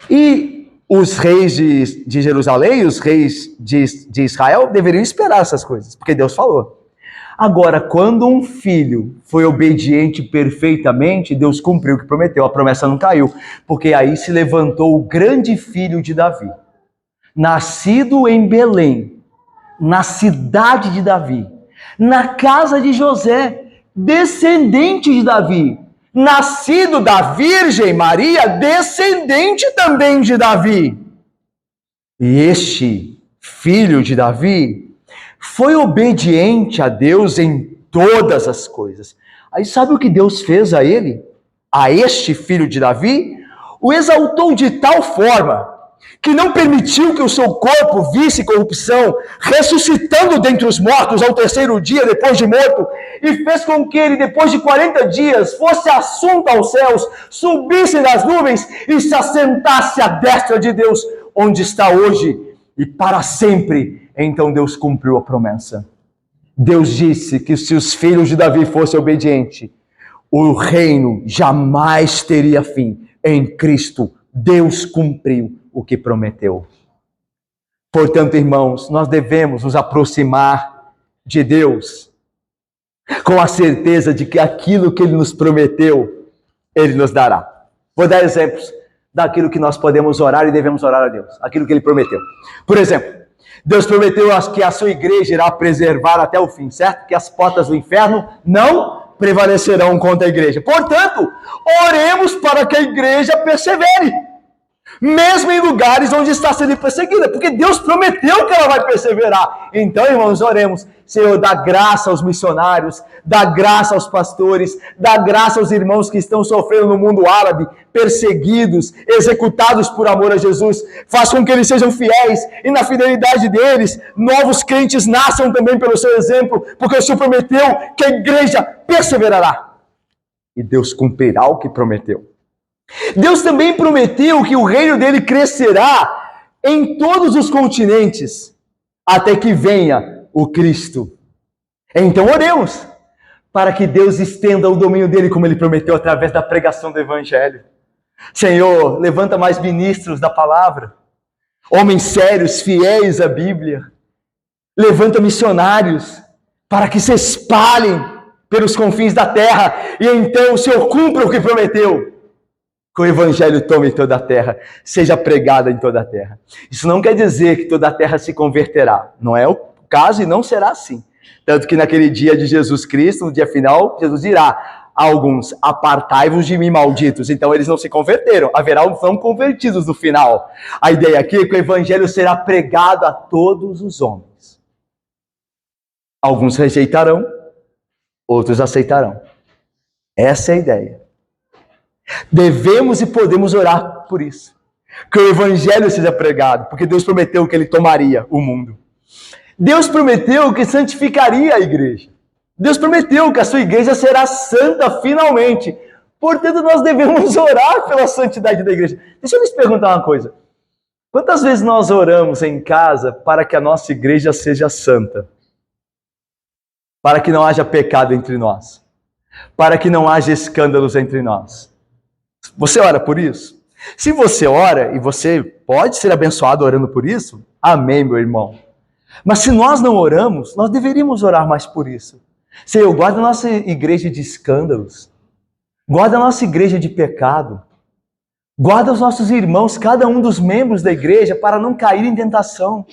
E os reis de Jerusalém, os reis de Israel, deveriam esperar essas coisas, porque Deus falou. Agora, quando um filho foi obediente perfeitamente, Deus cumpriu o que prometeu, a promessa não caiu, porque aí se levantou o grande filho de Davi, nascido em Belém, na cidade de Davi, na casa de José, descendente de Davi, nascido da Virgem Maria, descendente também de Davi. E este filho de Davi foi obediente a Deus em todas as coisas. Aí sabe o que Deus fez a ele? A este filho de Davi? O exaltou de tal forma que não permitiu que o seu corpo visse corrupção, ressuscitando dentre os mortos ao terceiro dia depois de morto, e fez com que ele, depois de 40 dias, fosse assunto aos céus, subisse nas nuvens e se assentasse à destra de Deus, onde está hoje e para sempre. Então Deus cumpriu a promessa. Deus disse que se os filhos de Davi fossem obedientes, o reino jamais teria fim. Em Cristo, Deus cumpriu o que prometeu. Portanto, irmãos, nós devemos nos aproximar de Deus com a certeza de que aquilo que Ele nos prometeu, Ele nos dará. Vou dar exemplos daquilo que nós podemos orar e devemos orar a Deus, aquilo que Ele prometeu. Por exemplo, Deus prometeu que a sua igreja irá preservar até o fim, certo? Que as portas do inferno não prevalecerão contra a igreja. Portanto, oremos para que a igreja persevere, mesmo em lugares onde está sendo perseguida, porque Deus prometeu que ela vai perseverar. Então, irmãos, oremos: Senhor, dá graça aos missionários, dá graça aos pastores, dá graça aos irmãos que estão sofrendo no mundo árabe, perseguidos, executados por amor a Jesus. Faz com que eles sejam fiéis, e na fidelidade deles, novos crentes nasçam também pelo seu exemplo, porque o Senhor prometeu que a igreja perseverará. E Deus cumprirá o que prometeu. Deus também prometeu que o reino dele crescerá em todos os continentes, até que venha o Cristo. Então oremos para que Deus estenda o domínio dele, como ele prometeu, através da pregação do Evangelho. Senhor, levanta mais ministros da palavra, homens sérios, fiéis à Bíblia. Levanta missionários para que se espalhem pelos confins da terra, e então o Senhor cumpra o que prometeu. Que o Evangelho tome toda a terra, seja pregado em toda a terra. Isso não quer dizer que toda a terra se converterá. Não é o caso e não será assim. Tanto que naquele dia de Jesus Cristo, no dia final, Jesus dirá a alguns: apartai-vos de mim, malditos. Então eles não se converteram. Haverá uns não convertidos no final. A ideia aqui é que o Evangelho será pregado a todos os homens. Alguns rejeitarão, outros aceitarão. Essa é a ideia. Devemos e podemos orar por isso, que o Evangelho seja pregado, porque Deus prometeu que Ele tomaria o mundo. Deus prometeu que santificaria a igreja. Deus prometeu que a sua igreja será santa finalmente. Portanto, nós devemos orar pela santidade da igreja. Deixa eu lhes perguntar uma coisa. Quantas vezes nós oramos em casa para que a nossa igreja seja santa? Para que não haja pecado entre nós. Para que não haja escândalos entre nós. Você ora por isso? Se você ora, e você pode ser abençoado orando por isso, amém, meu irmão. Mas se nós não oramos, nós deveríamos orar mais por isso. Senhor, guarda a nossa igreja de escândalos. Guarda a nossa igreja de pecado. Guarda os nossos irmãos, cada um dos membros da igreja, para não cair em tentação,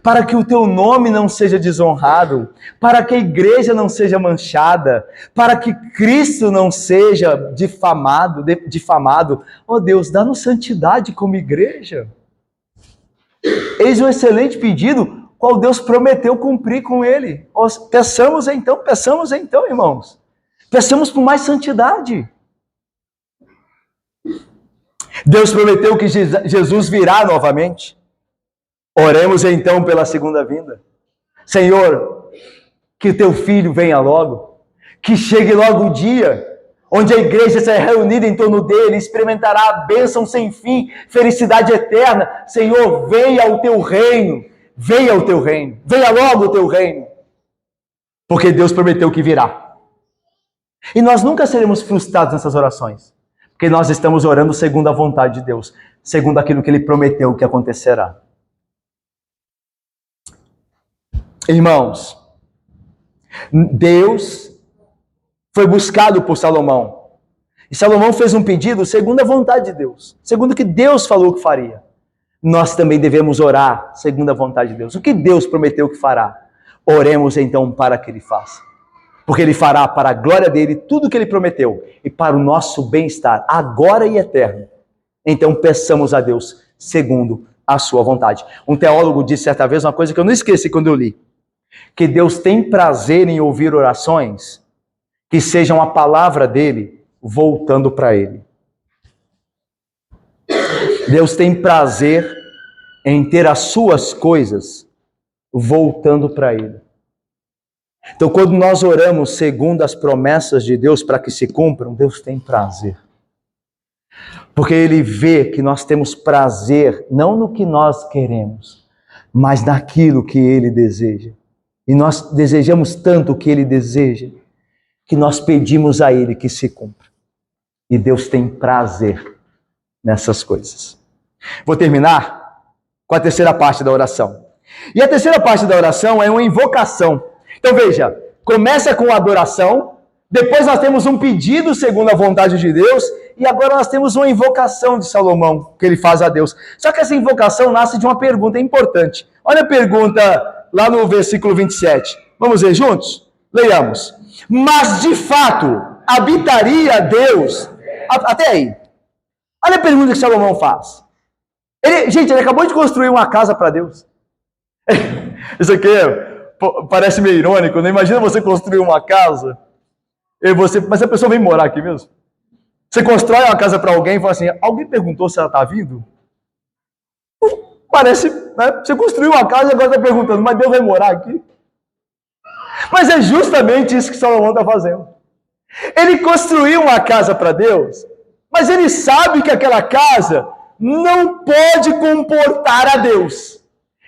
para que o teu nome não seja desonrado, para que a igreja não seja manchada, para que Cristo não seja difamado. Oh Deus, dá-nos santidade como igreja. Eis um excelente pedido, qual Deus prometeu cumprir com ele. Peçamos então, irmãos. Peçamos por mais santidade. Deus prometeu que Jesus virá novamente. Oremos então pela segunda vinda. Senhor, que teu filho venha logo, que chegue logo o dia onde a igreja será reunida em torno dele, experimentará a bênção sem fim, felicidade eterna. Senhor, venha o teu reino, venha logo o teu reino, porque Deus prometeu que virá. E nós nunca seremos frustrados nessas orações, porque nós estamos orando segundo a vontade de Deus, segundo aquilo que Ele prometeu que acontecerá. Irmãos, Deus foi buscado por Salomão. E Salomão fez um pedido segundo a vontade de Deus, segundo o que Deus falou que faria. Nós também devemos orar segundo a vontade de Deus. O que Deus prometeu que fará? Oremos então para que Ele faça. Porque Ele fará para a glória dEle tudo o que Ele prometeu e para o nosso bem-estar, agora e eterno. Então peçamos a Deus segundo a sua vontade. Um teólogo disse certa vez uma coisa que eu não esqueci quando eu li, que Deus tem prazer em ouvir orações que sejam a palavra dEle voltando para Ele. Deus tem prazer em ter as suas coisas voltando para Ele. Então, quando nós oramos segundo as promessas de Deus para que se cumpram, Deus tem prazer. Porque Ele vê que nós temos prazer, não no que nós queremos, mas naquilo que Ele deseja. E nós desejamos tanto o que Ele deseja, que nós pedimos a Ele que se cumpra. E Deus tem prazer nessas coisas. Vou terminar com a terceira parte da oração. E a terceira parte da oração é uma invocação. Então veja, começa com a adoração, depois nós temos um pedido segundo a vontade de Deus, e agora nós temos uma invocação de Salomão, que ele faz a Deus. Só que essa invocação nasce de uma pergunta importante. Olha a pergunta lá no versículo 27. Vamos ver juntos? Leiamos. Mas de fato, habitaria Deus... Até aí. Olha a pergunta que Salomão faz. Ele acabou de construir uma casa para Deus. Isso aqui parece meio irônico, né? Imagina você construir uma casa, mas a pessoa vem morar aqui mesmo. Você constrói uma casa para alguém e fala assim, alguém perguntou se ela está vindo? Parece, né? Você construiu uma casa e agora está perguntando, mas Deus vai morar aqui? Mas é justamente isso que Salomão está fazendo. Ele construiu uma casa para Deus, mas ele sabe que aquela casa não pode comportar a Deus.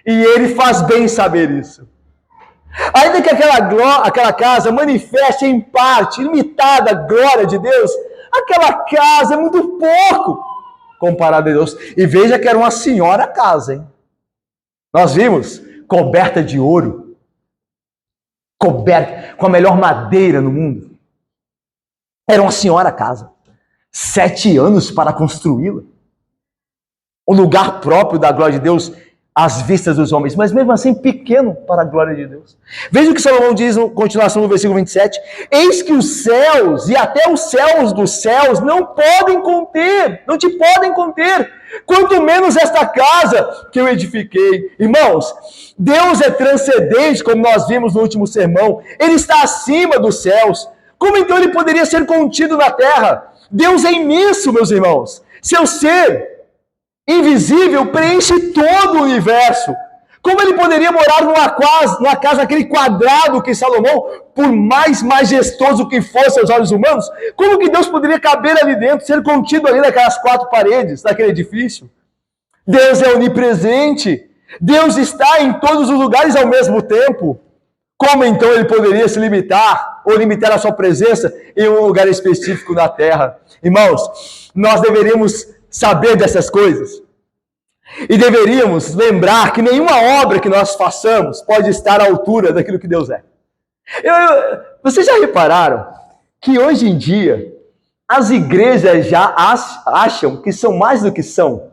E ele faz bem saber isso. Ainda que aquela casa manifeste em parte, limitada, a glória de Deus, aquela casa é muito pouco comparada a Deus. E veja que era uma senhora casa, hein? Nós vimos, coberta de ouro, coberta com a melhor madeira no mundo. Era uma senhora casa. 7 anos para construí-la. Um lugar próprio da glória de Deus às vistas dos homens, mas mesmo assim pequeno para a glória de Deus. Veja o que Salomão diz na continuação do versículo 27. Eis que os céus e até os céus dos céus não podem conter, não te podem conter, quanto menos esta casa que eu edifiquei. Irmãos, Deus é transcendente, como nós vimos no último sermão. Ele está acima dos céus. Como então ele poderia ser contido na terra? Deus é imenso, meus irmãos. Seu ser invisível preenche todo o universo. Como ele poderia morar numa casa, aquele quadrado que Salomão, por mais majestoso que fosse aos olhos humanos, como que Deus poderia caber ali dentro, ser contido ali naquelas 4 paredes daquele edifício? Deus é onipresente. Deus está em todos os lugares ao mesmo tempo. Como então ele poderia se limitar, ou limitar a sua presença em um lugar específico na terra? Irmãos, nós deveríamos saber dessas coisas. E deveríamos lembrar que nenhuma obra que nós façamos pode estar à altura daquilo que Deus é. Vocês já repararam que hoje em dia as igrejas já acham que são mais do que são?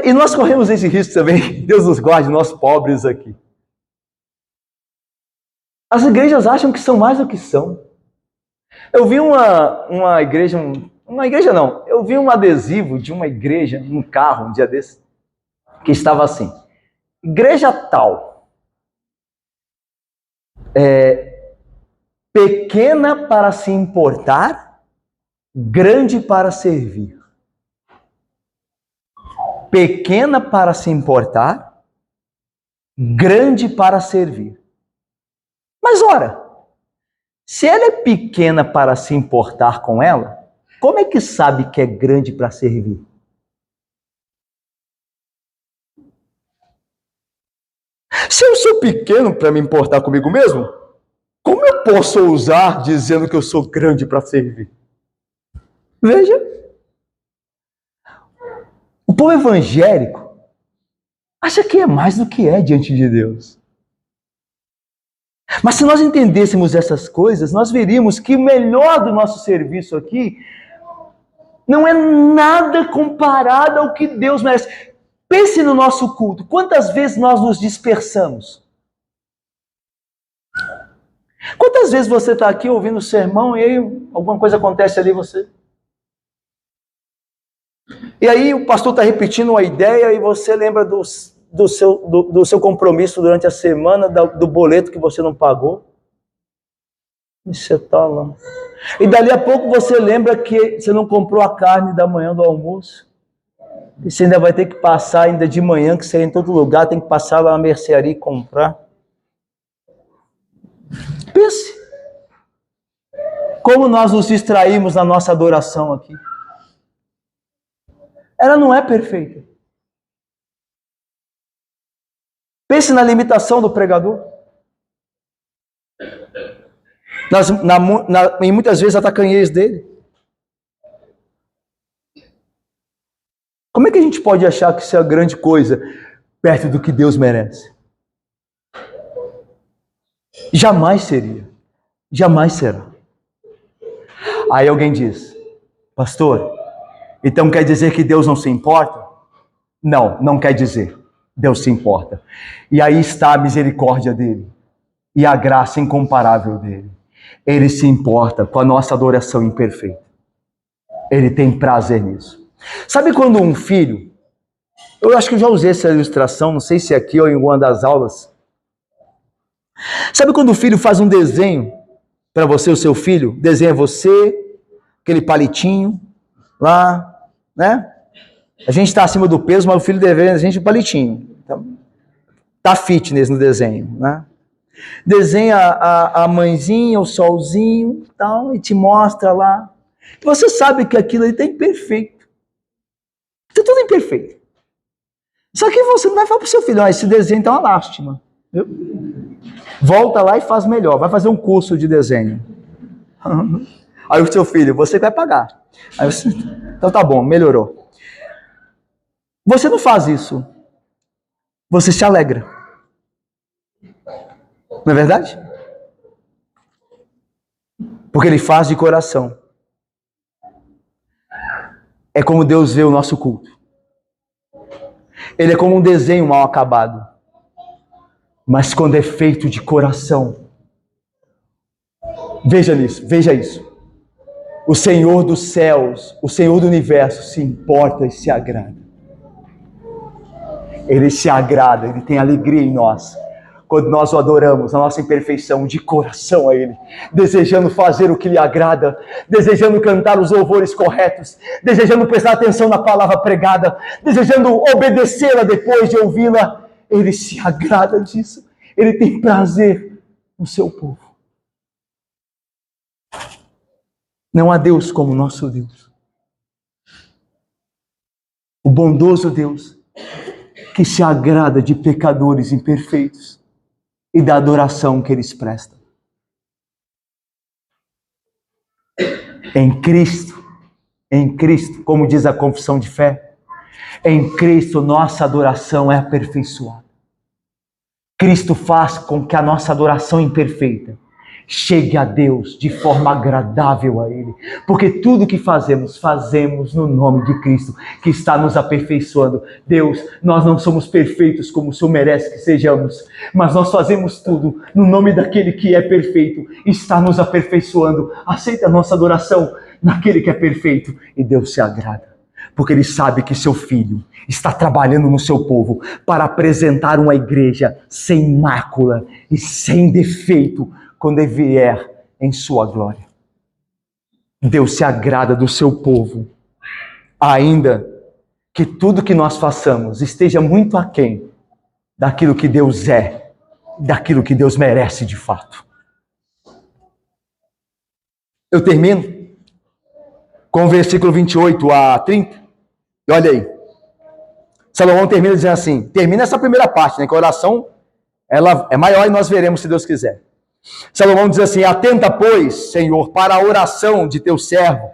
E nós corremos esse risco também. Deus nos guarde, nós pobres aqui. As igrejas acham que são mais do que são. Eu vi uma igreja... Uma igreja não, eu vi um adesivo de uma igreja num carro um dia desse, que estava assim: igreja tal, pequena para se importar, grande para servir. Pequena para se importar, grande para servir. Mas ora, se ela é pequena para se importar com ela, como é que sabe que é grande para servir? Se eu sou pequeno para me importar comigo mesmo, como eu posso ousar dizendo que eu sou grande para servir? Veja. O povo evangélico acha que é mais do que é diante de Deus. Mas se nós entendêssemos essas coisas, nós veríamos que o melhor do nosso serviço aqui não é nada comparado ao que Deus merece. Pense no nosso culto. Quantas vezes nós nos dispersamos? Quantas vezes você está aqui ouvindo o sermão e aí alguma coisa acontece ali você? E aí o pastor está repetindo uma ideia e você lembra do seu compromisso durante a semana, do boleto que você não pagou. E você está lá. E dali a pouco você lembra que você não comprou a carne da manhã do almoço. E você ainda vai ter que passar ainda de manhã, que você é em todo lugar, tem que passar lá na mercearia e comprar. Pense. Como nós nos distraímos na nossa adoração aqui. Ela não é perfeita. Pense na limitação do pregador. E muitas vezes a tacanhez dele. Como é que a gente pode achar que isso é grande coisa perto do que Deus merece? Jamais seria. Jamais será. Aí alguém diz: pastor, então quer dizer que Deus não se importa? Não, não quer dizer. Deus se importa. E aí está a misericórdia dele e a graça incomparável dele. Ele se importa com a nossa adoração imperfeita. Ele tem prazer nisso. Sabe quando um filho... Eu acho que eu já usei essa ilustração, não sei se aqui ou em alguma das aulas. Sabe quando o filho faz um desenho para você, o seu filho? Desenha você, aquele palitinho lá, né? A gente está acima do peso, mas o filho desenha a gente um palitinho. Então, tá fitness no desenho, né? Desenha a mãezinha, o solzinho, tal, e te mostra lá. Você sabe que aquilo ali está imperfeito. Está tudo imperfeito. Só que você não vai falar para o seu filho: esse desenho está uma lástima. Viu? Volta lá e faz melhor. Vai fazer um curso de desenho. Aí o seu filho: você vai pagar. Aí você, então tá bom, melhorou. Você não faz isso. Você se alegra. Não é verdade? Porque ele faz de coração. É como Deus vê o nosso culto. Ele é como um desenho mal acabado. Mas quando é feito de coração. Veja nisso, veja isso. O Senhor dos céus, o Senhor do universo se importa e se agrada. Ele se agrada, ele tem alegria em nós. quando nós o adoramos, na nossa imperfeição, de coração a Ele, desejando fazer o que lhe agrada, desejando cantar os louvores corretos, desejando prestar atenção na palavra pregada, desejando obedecê-la depois de ouvi-la. Ele se agrada disso, Ele tem prazer no seu povo. Não há Deus como nosso Deus. O bondoso Deus que se agrada de pecadores imperfeitos e da adoração que eles prestam. Em Cristo, como diz a confissão de fé, em Cristo nossa adoração é aperfeiçoada. Cristo faz com que a nossa adoração imperfeita chegue a Deus de forma agradável a Ele. Porque tudo que fazemos, fazemos no nome de Cristo, que está nos aperfeiçoando. Deus, nós não somos perfeitos como o Senhor merece que sejamos, mas nós fazemos tudo no nome daquele que é perfeito, está nos aperfeiçoando. Aceita a nossa adoração naquele que é perfeito e Deus se agrada. Porque Ele sabe que seu Filho está trabalhando no seu povo para apresentar uma igreja sem mácula e sem defeito quando Ele vier em sua glória. Deus se agrada do seu povo, ainda que tudo que nós façamos esteja muito aquém daquilo que Deus é, daquilo que Deus merece de fato. Eu termino com o versículo 28 a 30. E olha aí. Salomão termina dizendo assim, termina essa primeira parte, né, que a oração ela é maior e nós veremos se Deus quiser. Salomão diz assim: atenta, pois, Senhor, para a oração de teu servo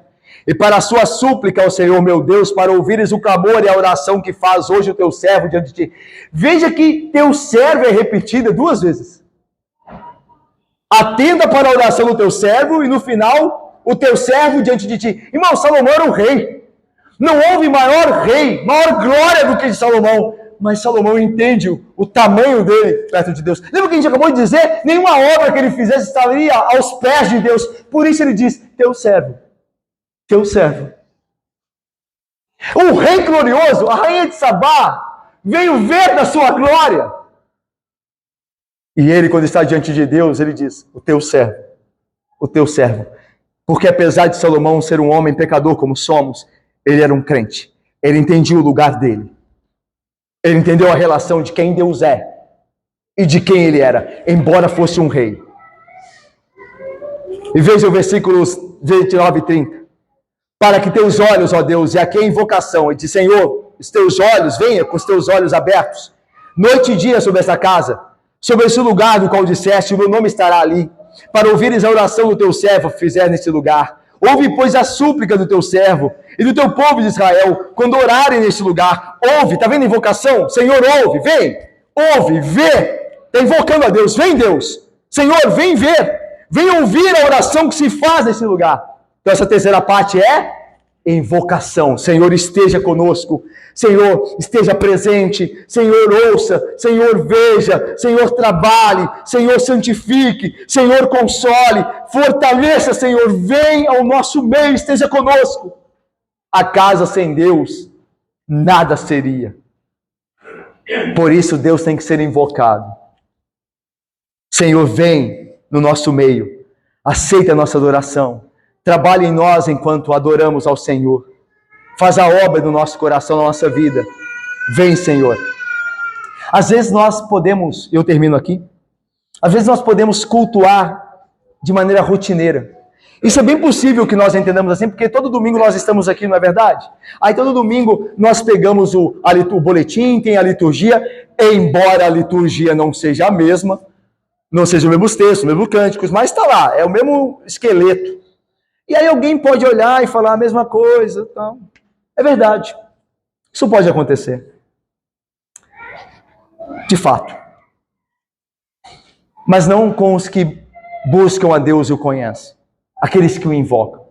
e para a sua súplica ao Senhor, meu Deus, para ouvires o clamor e a oração que faz hoje o teu servo diante de ti. Veja que teu servo é repetida 2 vezes. Atenta para a oração do teu servo e no final, o teu servo diante de ti. Irmão, Salomão era um rei. Não houve maior rei, maior glória do que de Salomão. Mas Salomão entende o tamanho dele perto de Deus. Lembra que a gente acabou de dizer? Nenhuma obra que ele fizesse estaria aos pés de Deus. Por isso ele diz, teu servo. Teu servo. O rei glorioso, a rainha de Sabá, veio ver da sua glória. E ele, quando está diante de Deus, ele diz, o teu servo. O teu servo. Porque apesar de Salomão ser um homem pecador como somos, ele era um crente. Ele entendia o lugar dele. Ele entendeu a relação de quem Deus é e de quem ele era, embora fosse um rei. E veja o versículos 29 e 30. Para que teus olhos, ó Deus, e aqui a invocação, e diz, Senhor, os teus olhos, venha com os teus olhos abertos, noite e dia sobre essa casa, sobre esse lugar do qual disseste, o meu nome estará ali, para ouvires a oração do teu servo que fizer nesse lugar. Ouve, pois, a súplica do teu servo e do teu povo de Israel, quando orarem neste lugar. Ouve, está vendo a invocação? Senhor, ouve, vem, ouve, vê. Está invocando a Deus, vem Deus. Senhor, vem ver, vem ouvir a oração que se faz nesse lugar. Então essa terceira parte é invocação. Senhor, esteja conosco. Senhor, esteja presente. Senhor, ouça. Senhor, veja. Senhor, trabalhe. Senhor, santifique. Senhor, console. Fortaleça, Senhor. Vem ao nosso meio, esteja conosco. A casa sem Deus, nada seria. Por isso, Deus tem que ser invocado. Senhor, vem no nosso meio. Aceita a nossa adoração. Trabalhe em nós enquanto adoramos ao Senhor. Faz a obra do nosso coração, na nossa vida. Vem, Senhor. Às vezes nós podemos, eu termino aqui, às vezes nós podemos cultuar de maneira rotineira. Isso é bem possível que nós entendamos assim, porque todo domingo nós estamos aqui, não é verdade? Aí todo domingo nós pegamos o boletim, tem a liturgia, embora a liturgia não seja a mesma, não seja o mesmo texto, os mesmos cânticos, mas está lá, é o mesmo esqueleto. E aí alguém pode olhar e falar a mesma coisa. Então, é verdade. Isso pode acontecer. De fato. Mas não com os que buscam a Deus e o conhecem. Aqueles que o invocam.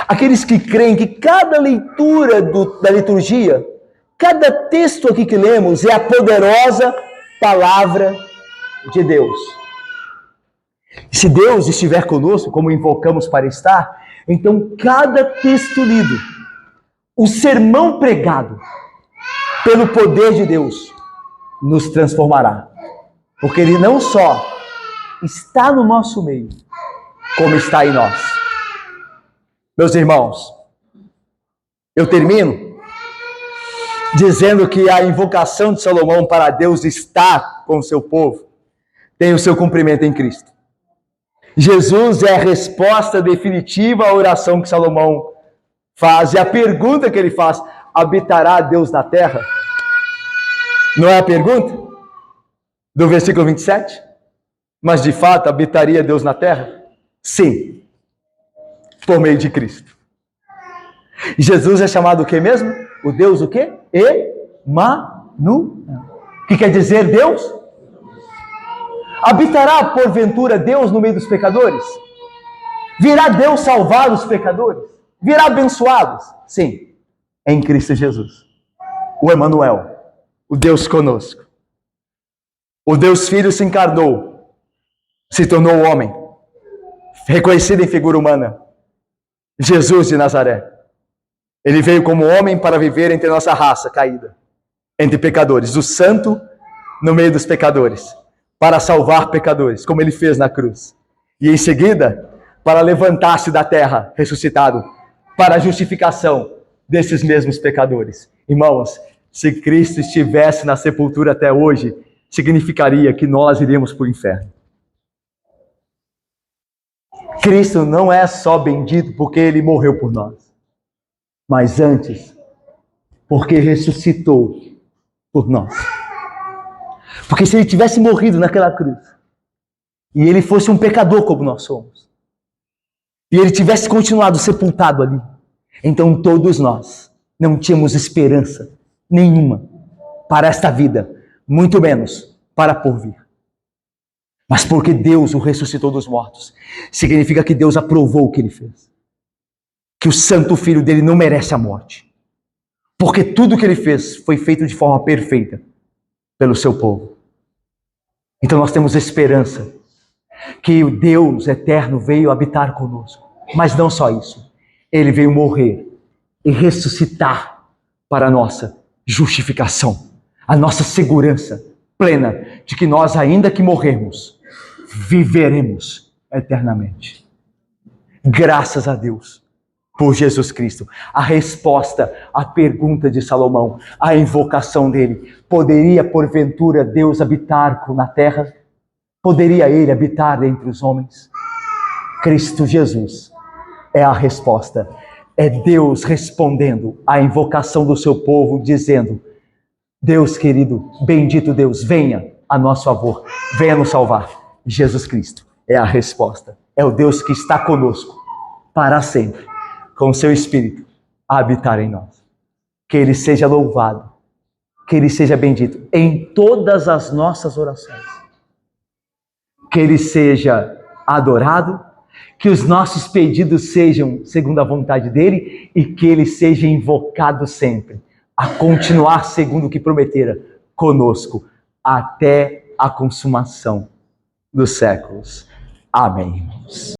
Aqueles que creem que cada leitura da liturgia, cada texto aqui que lemos é a poderosa palavra de Deus. Se Deus estiver conosco, como invocamos para estar, então cada texto lido, o sermão pregado pelo poder de Deus, nos transformará Porque Ele não só está no nosso meio, como está em nós. Meus irmãos, eu termino dizendo que a invocação de Salomão para Deus estar com o seu povo tem o seu cumprimento em Cristo. Jesus é a resposta definitiva à oração que Salomão faz. E a pergunta que ele faz: habitará Deus na terra? Não é a pergunta do versículo 27? Mas de fato, habitaria Deus na terra? Sim, por meio de Cristo. Jesus é chamado o que mesmo? O Deus o quê? Emanuel. O que quer dizer Deus? Habitará porventura Deus no meio dos pecadores? Virá Deus salvar os pecadores? Virá abençoá-los? Sim, em Cristo Jesus. O Emanuel, o Deus conosco. O Deus Filho se encarnou, se tornou homem, reconhecido em figura humana. Jesus de Nazaré. Ele veio como homem para viver entre nossa raça caída, entre pecadores, o santo no meio dos pecadores, para salvar pecadores, como ele fez na cruz. E em seguida, para levantar-se da terra, ressuscitado, para a justificação desses mesmos pecadores. Irmãos, se Cristo estivesse na sepultura até hoje, significaria que nós iríamos para o inferno. Cristo não é só bendito porque Ele morreu por nós, mas antes, porque ressuscitou por nós. Porque se Ele tivesse morrido naquela cruz, e Ele fosse um pecador como nós somos, e Ele tivesse continuado sepultado ali, então todos nós não tínhamos esperança nenhuma para esta vida, muito menos para por vir. Mas porque Deus o ressuscitou dos mortos, significa que Deus aprovou o que Ele fez. Que o santo Filho dele não merece a morte. Porque tudo que Ele fez foi feito de forma perfeita pelo seu povo. Então nós temos esperança que o Deus eterno veio habitar conosco. Mas não só isso. Ele veio morrer e ressuscitar para a nossa justificação, a nossa segurança plena de que nós, ainda que morrermos, viveremos eternamente. Graças a Deus por Jesus Cristo. A resposta à pergunta de Salomão, a invocação dele: poderia porventura Deus habitar na terra? Poderia Ele habitar entre os homens? Cristo Jesus é a resposta. É Deus respondendo à invocação do seu povo, dizendo: Deus querido, bendito Deus, venha a nosso favor, venha nos salvar. Jesus Cristo é a resposta. É o Deus que está conosco para sempre, com o seu Espírito a habitar em nós. Que Ele seja louvado, que Ele seja bendito em todas as nossas orações. Que Ele seja adorado, que os nossos pedidos sejam segundo a vontade dEle e que Ele seja invocado sempre, a continuar segundo o que prometera conosco, até a consumação dos séculos. Amém, irmãos.